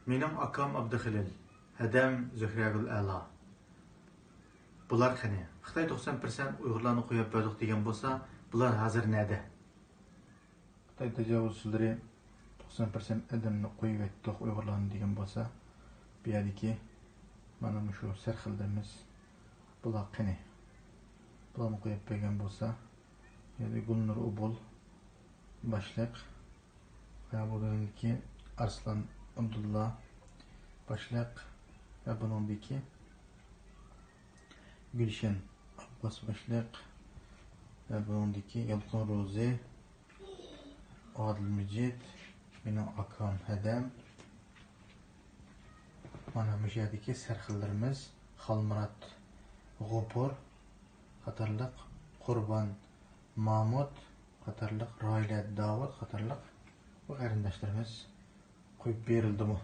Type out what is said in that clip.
Mening akam Abduxilil, Hadam Zuhragul Ala. Bular qani? Xitoy 90% Uyg'urlarni qo'yib berdik degan bo'lsa, bular hozir nada? Xitoy tajovuzchilari 90% adamni qo'yib etdik Uyg'urlarni degan bo'lsa, bu yerdagi mana shu sarxildirimiz bular qani? Bularni qo'yib bergan bo'lsa, yani Gulnur Ubul başliq ve buradaki Arslan Abdullah başliq ve bunundaki Gülşen Abbas başliq ve bunundaki Yalqın Rozi Adil Mecid benim akam Hadam mana müşahedeki sarxillarimiz Xalmurat G'opur qatorliq Qurban Mahmud qatorliq Roila Davud qatorliq bu qarindoshlarimiz qo'yib berildimi?